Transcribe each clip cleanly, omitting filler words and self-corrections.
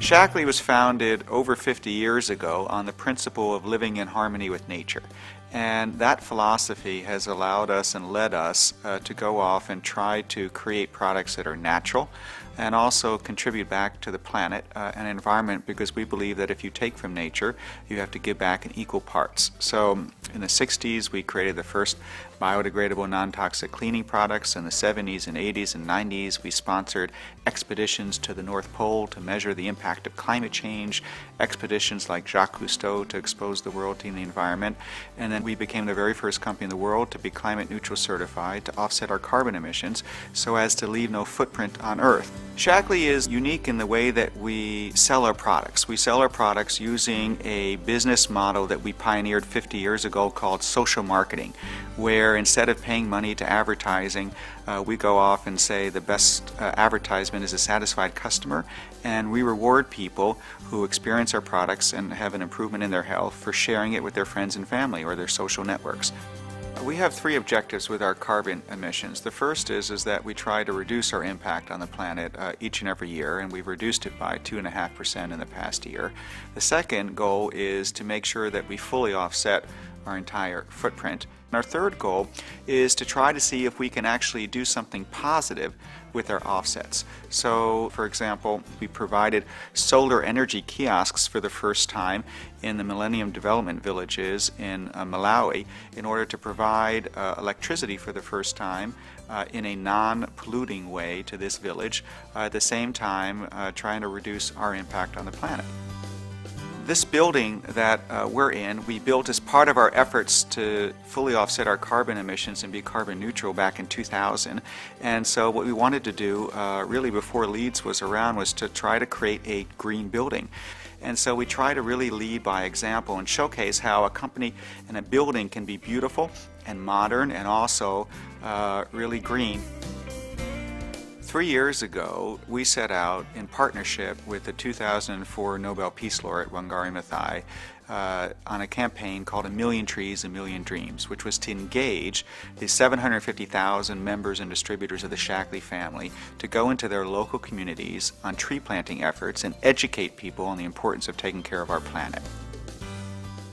Shaklee was founded over 50 years ago on the principle of living in harmony with nature. And that philosophy has allowed us and led us to go off and try to create products that are natural and also contribute back to the planet and environment, because we believe that if you take from nature, you have to give back in equal parts. So in the 60s, we created the first biodegradable non-toxic cleaning products. In the 70s and 80s and 90s, we sponsored expeditions to the North Pole to measure the impact of climate change, expeditions like Jacques Cousteau to expose the world to the environment, and then we became the very first company in the world to be climate neutral certified to offset our carbon emissions so as to leave no footprint on Earth. Shaklee is unique in the way that we sell our products. We sell our products using a business model that we pioneered 50 years ago called social marketing, where instead of paying money to advertising, we go off and say the best advertisement is a satisfied customer, and we reward people who experience our products and have an improvement in their health for sharing it with their friends and family or their social networks. We have three objectives with our carbon emissions. The first is that we try to reduce our impact on the planet each and every year, and we've reduced it by 2.5% in the past year. The second goal is to make sure that we fully offset our entire footprint. And our third goal is to try to see if we can actually do something positive with our offsets. So, for example, we provided solar energy kiosks for the first time in the Millennium Development Villages in Malawi in order to provide electricity for the first time in a non-polluting way to this village, at the same time trying to reduce our impact on the planet. This building that we're in, we built as part of our efforts to fully offset our carbon emissions and be carbon neutral back in 2000. And so what we wanted to do, really before LEEDS was around, was to try to create a green building. And so we try to really lead by example and showcase how a company and a building can be beautiful and modern and also really green. 3 years ago, we set out in partnership with the 2004 Nobel Peace Laureate Wangari Maathai on a campaign called A Million Trees, A Million Dreams, which was to engage the 750,000 members and distributors of the Shaklee family to go into their local communities on tree planting efforts and educate people on the importance of taking care of our planet.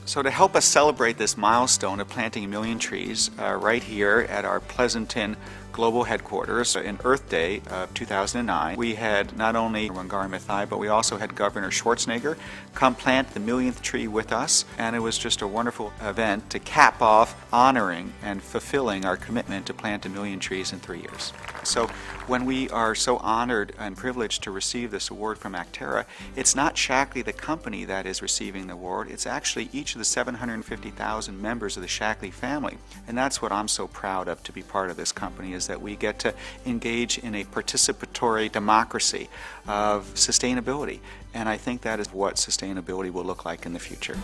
So to help us celebrate this milestone of planting 1 million trees, right here at our Pleasanton global headquarters in Earth Day of 2009, we had not only Wangari Maathai, but we also had Governor Schwarzenegger come plant the 1,000,000th tree with us, and it was just a wonderful event to cap off honoring and fulfilling our commitment to plant 1 million trees in 3 years. So when we are so honored and privileged to receive this award from Actera, it's not Shaklee the company that is receiving the award, it's actually each of the 750,000 members of the Shaklee family. And that's what I'm so proud of, to be part of this company, is that we get to engage in a participatory democracy of sustainability. And I think that is what sustainability will look like in the future.